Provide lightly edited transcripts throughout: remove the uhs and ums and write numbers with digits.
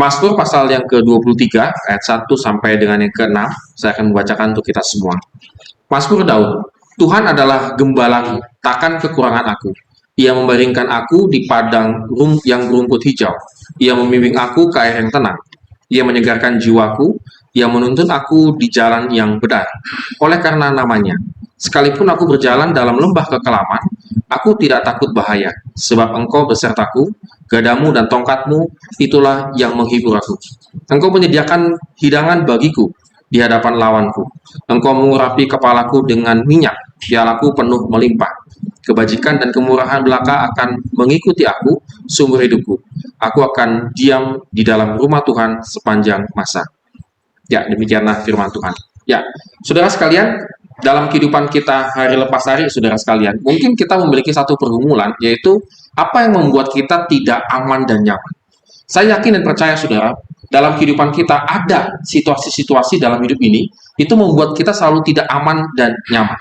Mazmur pasal yang ke-23 ayat 1 sampai dengan yang ke-6, saya akan membacakan untuk kita semua. Mazmur Daud. Tuhan adalah gembalaku, takkan kekurangan aku. Ia membaringkan aku di padang yang berumput hijau. Ia membimbing aku ke air yang tenang. Ia menyegarkan jiwaku. Ia menuntun aku di jalan yang benar. Oleh karena namanya, sekalipun aku berjalan dalam lembah kekelaman, aku tidak takut bahaya, sebab Engkau besertaku, gadamu dan tongkatmu, itulah yang menghibur aku. Engkau menyediakan hidangan bagiku di hadapan lawanku. Engkau mengurapi kepalaku dengan minyak, pialaku penuh melimpah. Kebajikan dan kemurahan belaka akan mengikuti aku seumur hidupku. Aku akan diam di dalam rumah Tuhan sepanjang masa. Ya, demikianlah firman Tuhan. Ya, saudara sekalian, dalam kehidupan kita hari lepas hari, saudara sekalian, mungkin kita memiliki satu pergumulan, yaitu apa yang membuat kita tidak aman dan nyaman. Saya yakin dan percaya, saudara, dalam kehidupan kita ada situasi-situasi dalam hidup ini, itu membuat kita selalu tidak aman dan nyaman.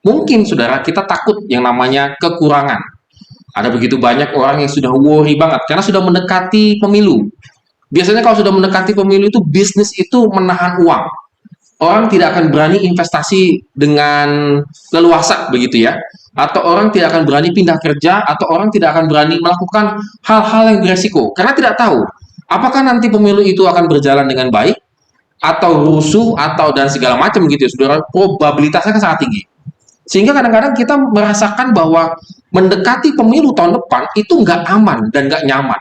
Mungkin, saudara, kita takut yang namanya kekurangan. Ada begitu banyak orang yang sudah worry banget, karena sudah mendekati pemilu. Biasanya kalau sudah mendekati pemilu itu, bisnis itu menahan uang. Orang tidak akan berani investasi dengan leluasa, begitu ya. Atau orang tidak akan berani pindah kerja, atau orang tidak akan berani melakukan hal-hal yang beresiko. Karena tidak tahu, apakah nanti pemilu itu akan berjalan dengan baik, atau rusuh, atau dan segala macam gitu ya, saudara. Probabilitasnya kan sangat tinggi. Sehingga kadang-kadang kita merasakan bahwa mendekati pemilu tahun depan itu nggak aman dan nggak nyaman.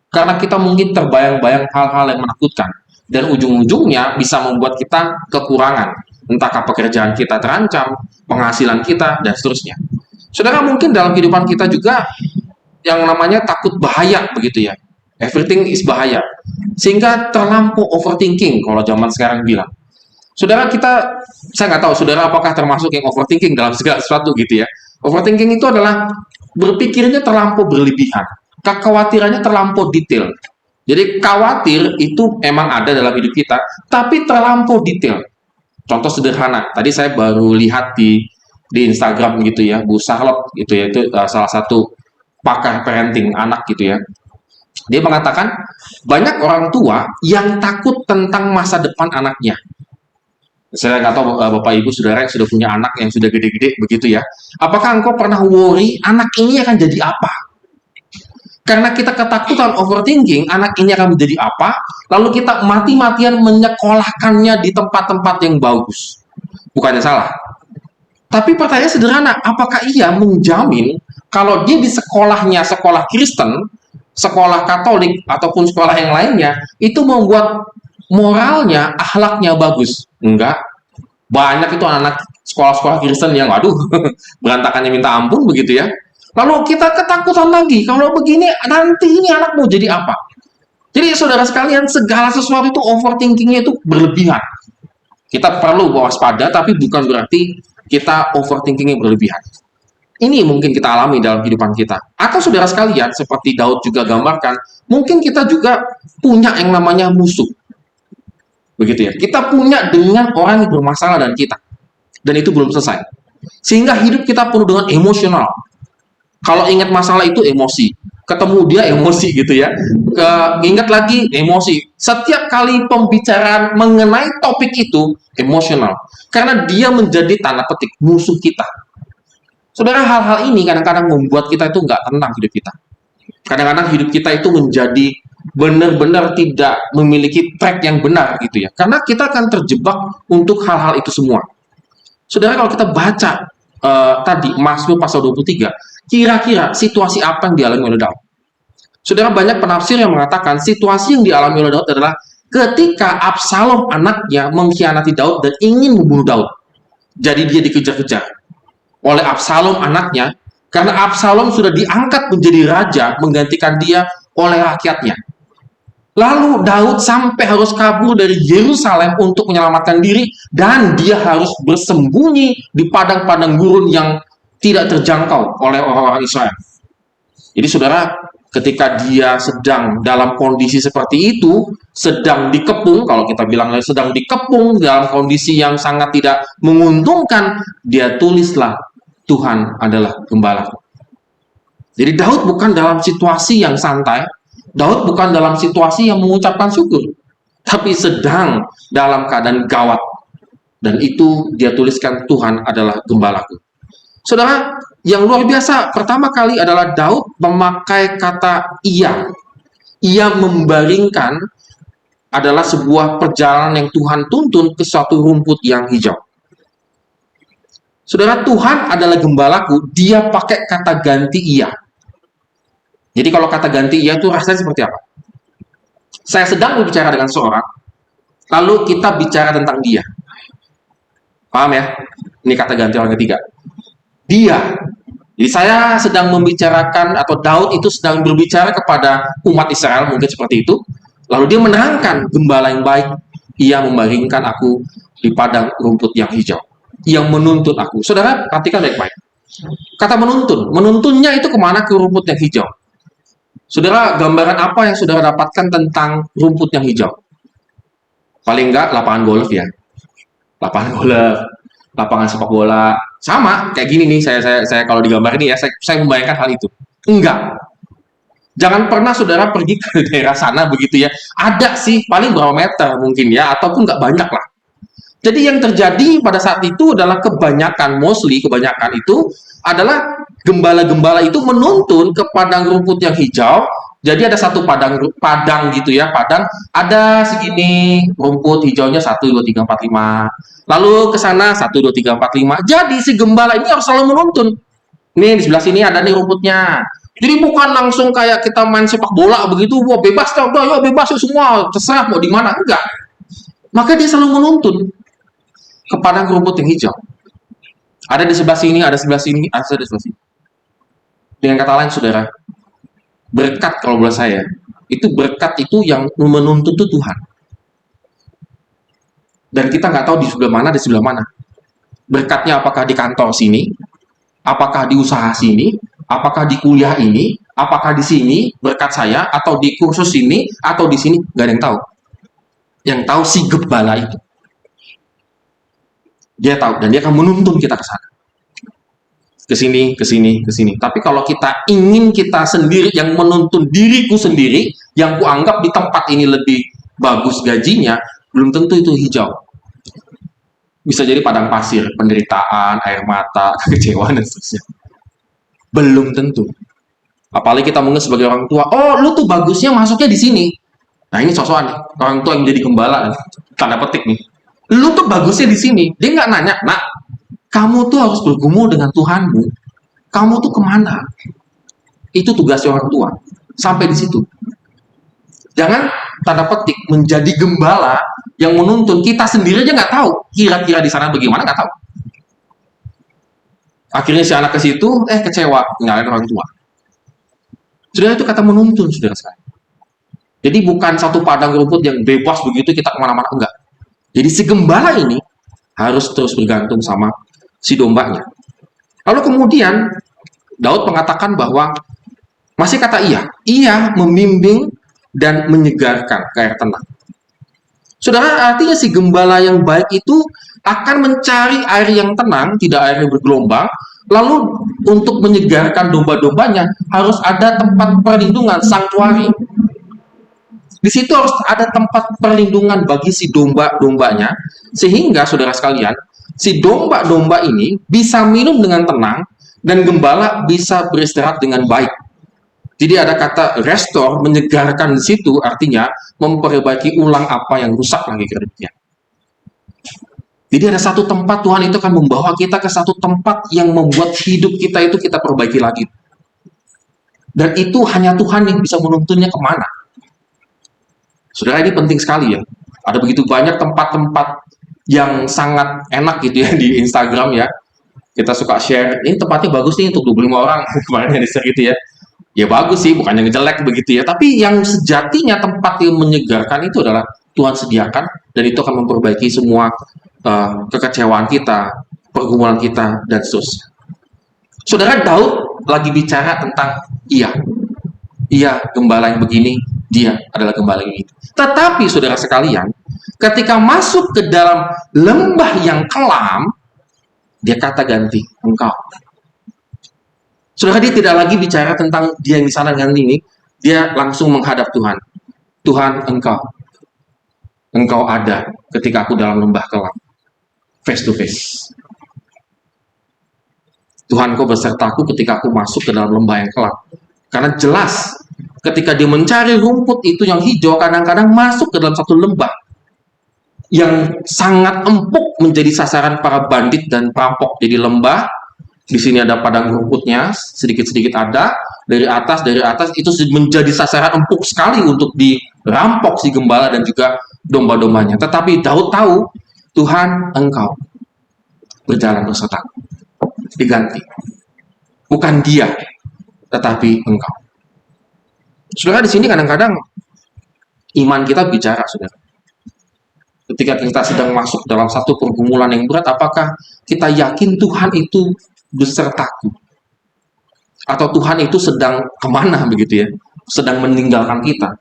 Karena kita mungkin terbayang-bayang hal-hal yang menakutkan. Dan ujung-ujungnya bisa membuat kita kekurangan. Entahkah pekerjaan kita terancam, penghasilan kita, dan seterusnya. Saudara, mungkin dalam kehidupan kita juga yang namanya takut bahaya, begitu ya. Everything is bahaya. Sehingga terlampau overthinking, kalau zaman sekarang bilang. Saudara, saya nggak tahu, saudara apakah termasuk yang overthinking dalam segala sesuatu gitu ya. Overthinking itu adalah berpikirnya terlampau berlebihan. Kekhawatirannya terlampau detail. Jadi khawatir itu emang ada dalam hidup kita, tapi terlampau detail. Contoh sederhana, tadi saya baru lihat di Instagram gitu ya, Bu Charlotte gitu ya, itu salah satu pakar parenting anak gitu ya. Dia mengatakan banyak orang tua yang takut tentang masa depan anaknya. Saya nggak tahu Bapak Ibu Saudara yang sudah punya anak yang sudah gede-gede begitu ya. Apakah engkau pernah worry anak ini akan jadi apa? Karena kita ketakutan overthinking, anak ini akan menjadi apa, lalu kita mati-matian menyekolahkannya di tempat-tempat yang bagus. Bukannya salah. Tapi pertanyaan sederhana, apakah ia menjamin kalau dia di sekolahnya sekolah Kristen, sekolah Katolik, ataupun sekolah yang lainnya, itu membuat moralnya, akhlaknya bagus? Enggak. Banyak itu anak sekolah-sekolah Kristen yang, aduh, berantakannya minta ampun begitu ya. Lalu kita ketakutan lagi, kalau begini nanti ini anak mau jadi apa? Jadi saudara sekalian, segala sesuatu itu overthinkingnya itu berlebihan. Kita perlu waspada, tapi bukan berarti kita overthinkingnya berlebihan. Ini mungkin kita alami dalam kehidupan kita. Atau saudara sekalian, seperti Daud juga gambarkan, mungkin kita juga punya yang namanya musuh. Begitu ya. Kita punya dengan orang yang bermasalah dan kita. Dan itu belum selesai. Sehingga hidup kita penuh dengan emosional. Kalau ingat masalah itu emosi, ketemu dia emosi gitu ya, ingat lagi emosi. Setiap kali pembicaraan mengenai topik itu emosional, karena dia menjadi tanda petik musuh kita. Saudara, hal-hal ini kadang-kadang membuat kita itu nggak tenang hidup kita. Kadang-kadang hidup kita itu menjadi benar-benar tidak memiliki track yang benar gitu ya, karena kita akan terjebak untuk hal-hal itu semua. Saudara, kalau kita baca tadi Mazmur pasal 23, kira-kira situasi apa yang dialami oleh Daud? Saudara, banyak penafsir yang mengatakan situasi yang dialami oleh Daud adalah ketika Absalom anaknya mengkhianati Daud dan ingin membunuh Daud. Jadi dia dikejar-kejar oleh Absalom anaknya, karena Absalom sudah diangkat menjadi raja menggantikan dia oleh rakyatnya. Lalu Daud sampai harus kabur dari Yerusalem untuk menyelamatkan diri, dan dia harus bersembunyi di padang-padang gurun yang tidak terjangkau oleh orang-orang Israel. Jadi saudara, ketika dia sedang dalam kondisi seperti itu, sedang dikepung, kalau kita bilang sedang dikepung dalam kondisi yang sangat tidak menguntungkan, dia tulislah, Tuhan adalah gembalaku. Jadi Daud bukan dalam situasi yang santai, Daud bukan dalam situasi yang mengucapkan syukur, tapi sedang dalam keadaan gawat. Dan itu dia tuliskan, Tuhan adalah gembalaku. Saudara, yang luar biasa pertama kali adalah Daud memakai kata ia. Ia membaringkan adalah sebuah perjalanan yang Tuhan tuntun ke suatu rumput yang hijau. Saudara, Tuhan adalah gembalaku, dia pakai kata ganti ia. Jadi kalau kata ganti ia itu rasanya seperti apa? Saya sedang berbicara dengan seorang, lalu kita bicara tentang dia. Paham ya? Ini kata ganti orang ketiga. Dia. Jadi saya sedang membicarakan, atau Daud itu sedang berbicara kepada umat Israel, mungkin seperti itu. Lalu dia menerangkan, gembala yang baik, ia membaringkan aku di padang rumput yang hijau. Yang menuntun aku. Saudara, perhatikan baik-baik. Kata menuntun. Menuntunnya itu kemana? Ke rumput yang hijau. Saudara, gambaran apa yang saudara dapatkan tentang rumput yang hijau? Paling enggak lapangan golf ya. Lapangan golf, lapangan sepak bola. Sama, kayak gini nih, saya kalau digambar ini ya, saya membayangkan hal itu. Enggak. Jangan pernah saudara pergi ke daerah sana begitu ya. Ada sih, paling berapa meter mungkin ya, ataupun nggak banyak lah. Jadi yang terjadi pada saat itu adalah kebanyakan itu adalah gembala-gembala itu menuntun ke padang rumput yang hijau. Jadi ada satu padang gitu ya, padang ada segini rumput hijaunya 1 2 3 4 5. Lalu ke sana 1 2 3 4 5. Jadi si gembala ini harus selalu menuntun. Nih di sebelah sini ada nih rumputnya. Jadi bukan langsung kayak kita main sepak bola begitu, wah bebas dah, udah bebas semua, terserah mau di mana, enggak. Maka dia selalu menuntun ke padang rumput yang hijau. Ada di sebelah sini, ada di sebelah sini, ada di sebelah sini. Dengan kata lain, saudara, berkat kalau buat saya, itu berkat itu yang menuntun itu Tuhan. Dan kita nggak tahu di sebelah mana, di sebelah mana. Berkatnya apakah di kantor sini, apakah di usaha sini, apakah di kuliah ini, apakah di sini berkat saya, atau di kursus ini, atau di sini, nggak ada yang tahu. Yang tahu si gembala itu. Dia tahu, dan dia akan menuntun kita ke sana. Ke sini, ke sini, ke sini. Tapi kalau kita ingin kita sendiri yang menuntun diriku sendiri, yang kuanggap di tempat ini lebih bagus gajinya, belum tentu itu hijau. Bisa jadi padang pasir, penderitaan, air mata, kekecewaan, dan seterusnya. Belum tentu. Apalagi kita mungkin sebagai orang tua, oh lu tuh bagusnya masuknya di sini. Nah ini sosokan nih, orang tua yang menjadi gembala, tanda petik nih. Lu tuh bagusnya di sini. Dia nggak nanya, nak, kamu tuh harus bergumul dengan Tuhanmu. Kamu tuh kemana? Itu tugasnya orang tua. Sampai di situ. Jangan tanda petik menjadi gembala yang menuntun. Kita sendiri aja nggak tahu. Kira-kira di sana bagaimana nggak tahu. Akhirnya si anak ke situ, kecewa, nyalain orang tua. Saudara, itu kata menuntun, saudara sekalian. Jadi bukan satu padang rumput yang bebas begitu kita kemana-mana, enggak. Jadi si gembala ini harus terus bergantung sama si dombanya. Lalu kemudian Daud mengatakan bahwa masih kata ia membimbing dan menyegarkan ke air tenang. Saudara, artinya si gembala yang baik itu akan mencari air yang tenang, tidak air yang bergelombang. Lalu untuk menyegarkan domba-dombanya harus ada tempat perlindungan, sanktuari. Di situ harus ada tempat perlindungan bagi si domba-dombanya, sehingga saudara sekalian, si domba-domba ini bisa minum dengan tenang dan gembala bisa beristirahat dengan baik. Jadi ada kata restore, menyegarkan di situ, artinya memperbaiki ulang apa yang rusak lagi ke hidupnya. Jadi ada satu tempat Tuhan itu akan membawa kita ke satu tempat yang membuat hidup kita itu kita perbaiki lagi. Dan itu hanya Tuhan yang bisa menuntunnya kemana. Saudara, ini penting sekali ya. Ada begitu banyak tempat-tempat yang sangat enak gitu ya di Instagram ya. Kita suka share, ini tempatnya bagus nih untuk 25 orang. Kemarin yang di-share gitu ya. Ya bagus sih, bukan yang jelek begitu ya. Tapi yang sejatinya tempat yang menyegarkan itu adalah Tuhan sediakan. Dan itu akan memperbaiki semua kekecewaan kita, pergumulan kita, dan seterusnya. Saudara, Daud lagi bicara tentang ia gembala yang begini, dia adalah gembala yang ini. Tetapi saudara sekalian, ketika masuk ke dalam lembah yang kelam, dia kata ganti, engkau. Saudara, dia tidak lagi bicara tentang dia yang di sana dengan ini, Dia langsung menghadap Tuhan. Tuhan, Engkau ada ketika aku dalam lembah kelam. Face to face. Tuhan, Kau besertaku ketika aku masuk ke dalam lembah yang kelam. Karena jelas ketika dia mencari rumput itu yang hijau, kadang-kadang masuk ke dalam satu lembah yang sangat empuk menjadi sasaran para bandit dan perampok. Jadi lembah, di sini ada padang rumputnya, sedikit-sedikit ada, dari atas itu menjadi sasaran empuk sekali untuk dirampok si gembala dan juga domba-dombanya. Tetapi Daud tahu, Tuhan, Engkau berjalan besertaku. Diganti. Bukan dia, tetapi Engkau. Saudara, di sini kadang-kadang iman kita bicara, saudara. Ketika kita sedang masuk dalam satu pergumulan yang berat, apakah kita yakin Tuhan itu besertaku? Atau Tuhan itu sedang kemana begitu ya? Sedang meninggalkan kita.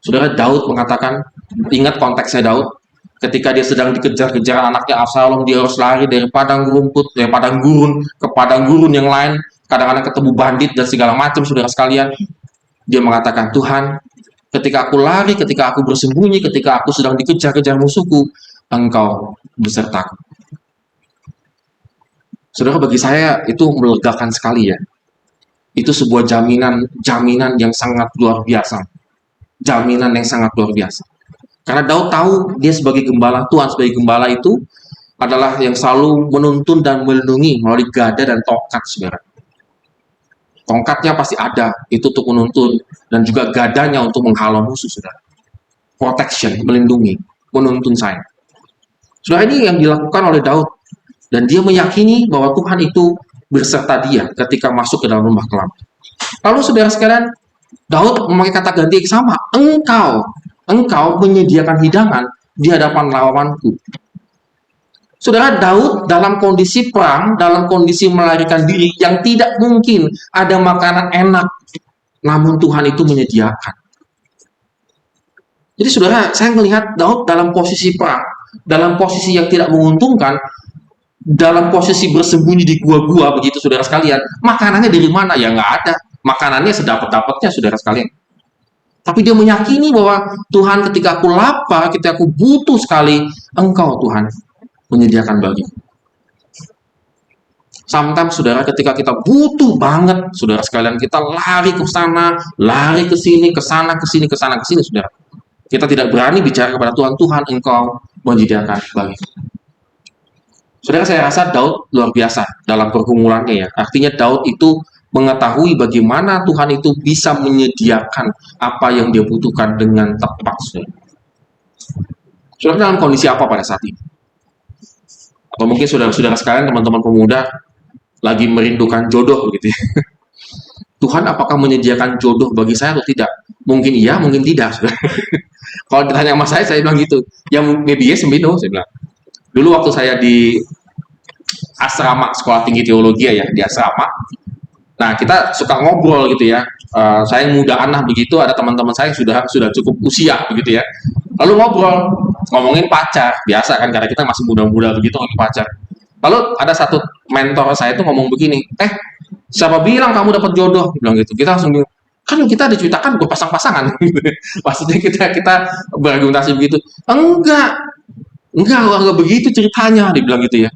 Saudara, Daud mengatakan, ingat konteksnya Daud, ketika dia sedang dikejar-kejar anaknya Absalom, dia harus lari dari padang rumput, dari padang gurun ke padang gurun yang lain, kadang-kadang ketemu bandit dan segala macam, saudara sekalian. Dia mengatakan, Tuhan, ketika aku lari, ketika aku bersembunyi, ketika aku sedang dikejar-kejar musuhku, Engkau besertaku. Saudara, bagi saya itu melegakan sekali ya. Itu sebuah jaminan yang sangat luar biasa. Jaminan yang sangat luar biasa. Karena Daud tahu dia sebagai gembala, Tuhan sebagai gembala itu adalah yang selalu menuntun dan melindungi melalui gada dan tongkat, saudara. Tongkatnya pasti ada, itu untuk menuntun, dan juga gadanya untuk menghalau musuh, saudara. Protection, melindungi, menuntun saya. Saudara, ini yang dilakukan oleh Daud. Dan dia meyakini bahwa Tuhan itu berserta dia ketika masuk ke dalam lembah kelam. Lalu saudara sekalian, Daud memakai kata ganti yang sama. Engkau menyediakan hidangan di hadapan lawanku. Saudara, Daud dalam kondisi perang, dalam kondisi melarikan diri yang tidak mungkin ada makanan enak, namun Tuhan itu menyediakan. Jadi saudara, saya melihat Daud dalam posisi perang, dalam posisi yang tidak menguntungkan, dalam posisi bersembunyi di gua-gua begitu saudara sekalian. Makanannya dari mana? Ya nggak ada. Makanannya sedapat-dapatnya saudara sekalian. Tapi dia meyakini bahwa Tuhan, ketika aku lapar, ketika aku butuh sekali, Engkau Tuhan menyediakan bagiku. Sometimes saudara, ketika kita butuh banget, saudara sekalian, kita lari ke sana, lari ke sini, ke sana, ke sini, ke sana, ke sini, saudara. Kita tidak berani bicara kepada Tuhan, Tuhan, Engkau menyediakan bagiku. Saudara, saya rasa Daud luar biasa dalam pergumulannya ya. Artinya Daud itu mengetahui bagaimana Tuhan itu bisa menyediakan apa yang dia butuhkan dengan tepat. Saudara, dalam kondisi apa pada saat ini? Atau mungkin saudara-saudara sekalian, teman-teman pemuda lagi merindukan jodoh begitu ya. Tuhan, apakah menyediakan jodoh bagi saya atau tidak? Mungkin iya, mungkin tidak. Kalau ditanya sama saya bilang gitu. Ya maybe yes, maybe no, saya bilang. Dulu waktu saya di asrama sekolah tinggi teologi ya, di asrama. Nah, kita suka ngobrol gitu ya. Saya muda anak begitu, ada teman-teman saya yang sudah cukup usia begitu ya. Lalu ngomongin pacar, biasa kan karena kita masih muda-muda begitu ngomongin pacar. Lalu ada satu mentor saya itu ngomong begini, siapa bilang kamu dapat jodoh? Bilang gitu. Kita langsung bilang, kan kita diceritakan berpasang-pasangan. Maksudnya kita berargumentasi begitu. Enggak begitu ceritanya, dibilang gitu ya.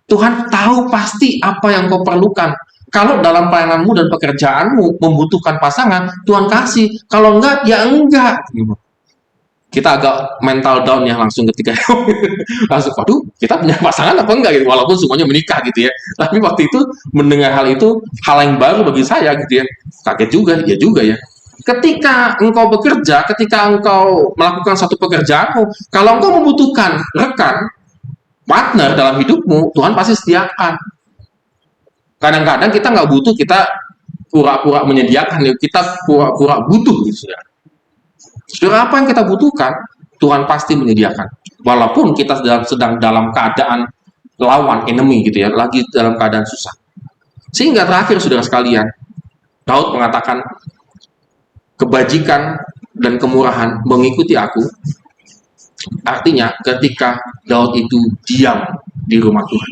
Tuhan tahu pasti apa yang kau perlukan. Kalau dalam pelayananmu dan pekerjaanmu membutuhkan pasangan, Tuhan kasih. Kalau enggak, ya enggak. Kita agak mental down ya langsung ketika langsung, waduh, kita punya pasangan apa enggak gitu, walaupun semuanya menikah gitu ya. Tapi waktu itu mendengar hal itu, hal yang baru bagi saya gitu ya. Kaget juga, ya juga ya. Ketika engkau bekerja, ketika engkau melakukan satu pekerjaanmu, kalau engkau membutuhkan rekan, partner dalam hidupmu, Tuhan pasti sediakan. Kadang-kadang kita nggak butuh, kita pura-pura menyediakan, kita pura-pura butuh gitu, saudara. Saudara, apa yang kita butuhkan, Tuhan pasti menyediakan. Walaupun kita sedang dalam keadaan lawan, enemy gitu ya, lagi dalam keadaan susah. Sehingga terakhir, saudara sekalian, Daud mengatakan, kebajikan dan kemurahan mengikuti aku. Artinya, ketika Daud itu diam di rumah Tuhan.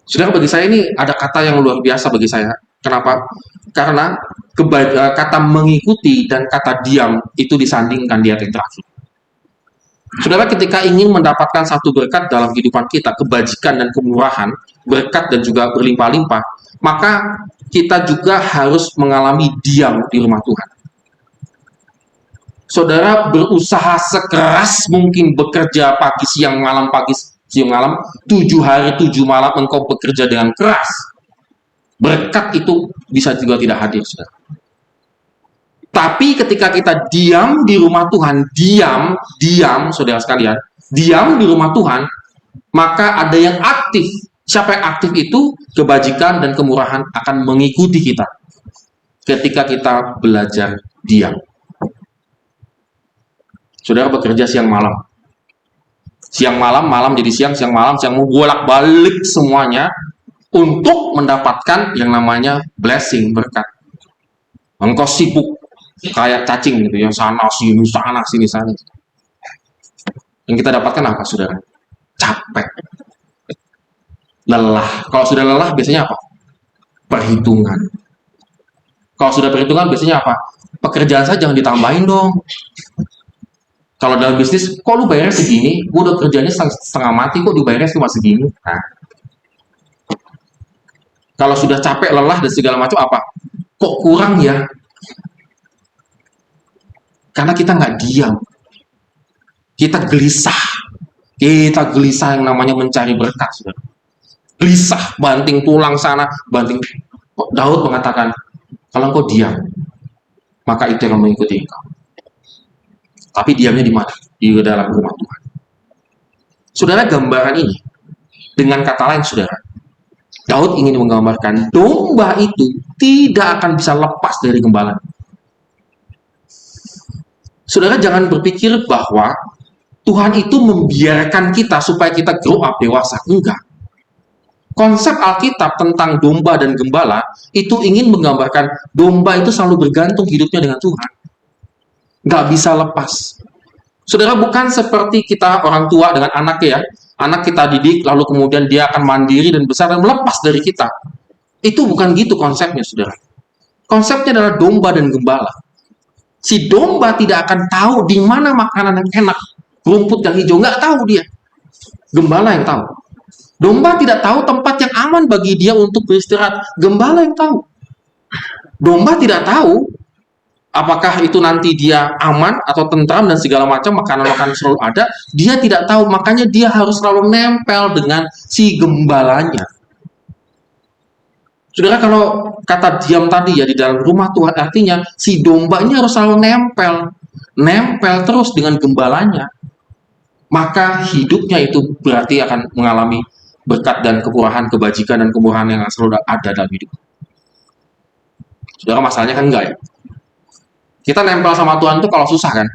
Saudara, bagi saya ini ada kata yang luar biasa bagi saya. Kenapa? Karena kata mengikuti dan kata diam itu disandingkan di ayat yang terakhir. Saudara, ketika ingin mendapatkan satu berkat dalam kehidupan kita, kebajikan dan kemurahan, berkat dan juga berlimpah-limpah, maka kita juga harus mengalami diam di rumah Tuhan. Saudara berusaha sekeras mungkin bekerja pagi, siang, malam, pagi, siang, malam, 7 hari, 7 malam engkau bekerja dengan keras. Berkat itu bisa juga tidak hadir, saudara. Tapi ketika kita diam di rumah Tuhan, diam, saudara sekalian, diam di rumah Tuhan, maka ada yang aktif. Siapa yang aktif itu, kebajikan dan kemurahan akan mengikuti kita ketika kita belajar diam. Saudara bekerja siang malam. Siang malam, malam jadi siang, siang malam, siang mau bolak-balik semuanya untuk mendapatkan yang namanya blessing, berkat. Engkau sibuk kayak cacing gitu, yang sana sini sana. Yang kita dapatkan apa, saudara? Capek, lelah. Kalau sudah lelah biasanya apa? Perhitungan. Kalau sudah perhitungan biasanya apa? Pekerjaan saya jangan ditambahin dong. Kalau dalam bisnis, kok lu bayarnya segini? Gue udah kerjanya setengah mati, kok dibayarnya cuma segini? Nah, kalau sudah capek, lelah dan segala macam apa? Kok kurang ya? Karena kita nggak diam, kita gelisah yang namanya mencari berkat, saudara. Gelisah, banting tulang sana, banting. Daud mengatakan, kalau engkau diam, maka itu yang mengikuti engkau. Tapi diamnya di mana? Di dalam rumah Tuhan. Saudara, gambaran ini dengan kata lain, saudara, Daud ingin menggambarkan domba itu tidak akan bisa lepas dari gembala. Saudara, jangan berpikir bahwa Tuhan itu membiarkan kita supaya kita grow up dewasa. Enggak. Konsep Alkitab tentang domba dan gembala itu ingin menggambarkan domba itu selalu bergantung hidupnya dengan Tuhan. Nggak bisa lepas. Saudara, bukan seperti kita orang tua dengan anaknya ya. Anak kita didik, lalu kemudian dia akan mandiri dan besar dan melepas dari kita. Itu bukan gitu konsepnya, saudara. Konsepnya adalah domba dan gembala. Si domba tidak akan tahu di mana makanan yang enak, rumput yang hijau, nggak tahu dia. Gembala yang tahu. Domba tidak tahu tempat yang aman bagi dia untuk beristirahat. Gembala yang tahu. Domba tidak tahu apakah itu nanti dia aman atau tentram dan segala macam, makanan-makanan selalu ada. Dia tidak tahu, makanya dia harus selalu nempel dengan si gembalanya. Saudara, kalau kata diam tadi ya di dalam rumah Tuhan, artinya si dombanya harus selalu nempel terus dengan gembalanya. Maka hidupnya itu berarti akan mengalami berkat dan kemurahan, kebajikan dan kemurahan yang selalu ada dalam hidup. Saudara, masalahnya kan enggak ya. Kita nempel sama Tuhan itu kalau susah kan?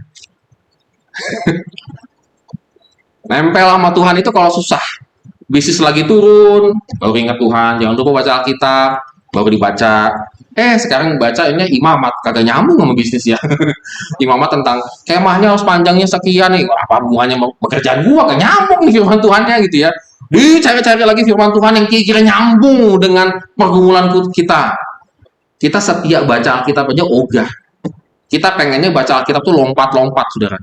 Nempel sama Tuhan itu kalau susah. Bisnis lagi turun, baru ingat Tuhan, jangan lupa baca Alkitab, baru dibaca. Sekarang baca ini imamat, kagak nyambung sama bisnis ya. Imamat tentang kemahnya harus panjangnya sekian nih, apa hubungannya pekerjaan gua, gak nyambung nih firman Tuhannya gitu ya. Dicari-cari lagi firman Tuhan yang kira-kira nyambung dengan pergumulan kita. Kita setiap baca Alkitab aja ogah. Kita pengennya baca Alkitab tuh lompat-lompat, saudara.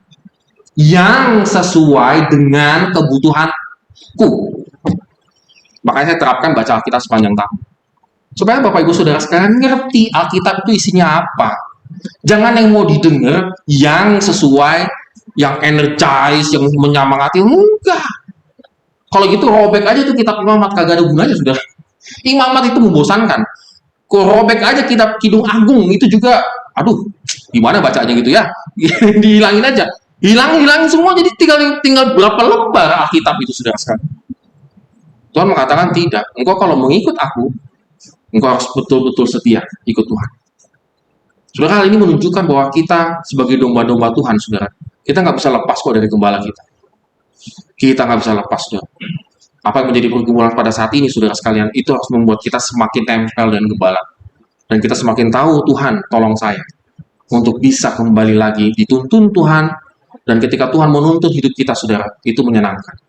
Yang sesuai dengan kebutuhanku. Makanya saya terapkan baca Alkitab sepanjang tahun. Supaya Bapak Ibu Saudara sekalian ngerti Alkitab itu isinya apa. Jangan yang mau didengar, yang sesuai, yang energize, yang menyemangati. Enggak. Kalau gitu robek aja tuh kitab imamat, kagak ada gunanya, saudara. Imamat itu membosankan. Kok robek aja kitab Kidung Agung, itu juga, aduh, gimana bacanya gitu ya. Dihilangin aja. Hilangin semua, jadi tinggal berapa lembar Alkitab itu, saudara sekalian. Tuhan mengatakan tidak. Engkau kalau mengikut aku, engkau harus betul-betul setia ikut Tuhan. Saudara, hal ini menunjukkan bahwa kita sebagai domba-domba Tuhan, saudara, kita nggak bisa lepas kok dari gembala kita. Kita nggak bisa lepas, saudara. Apa yang menjadi pergumulan pada saat ini, saudara sekalian, itu harus membuat kita semakin tempel dengan gembala. Dan kita semakin tahu, Tuhan, tolong saya. Untuk bisa kembali lagi, dituntun Tuhan. Dan ketika Tuhan menuntun hidup kita, saudara, itu menyenangkan.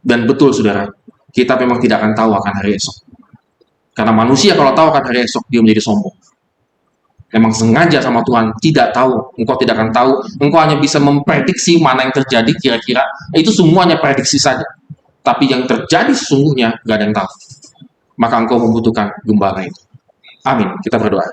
Dan betul, saudara, kita memang tidak akan tahu akan hari esok. Karena manusia kalau tahu akan hari esok, dia menjadi sombong. memang sengaja sama Tuhan, tidak tahu, engkau tidak akan tahu, engkau hanya bisa memprediksi mana yang terjadi kira-kira, itu semuanya prediksi saja. Tapi yang terjadi sesungguhnya, gak ada yang tahu. Maka engkau membutuhkan gembala itu. Amin. Kita berdoa.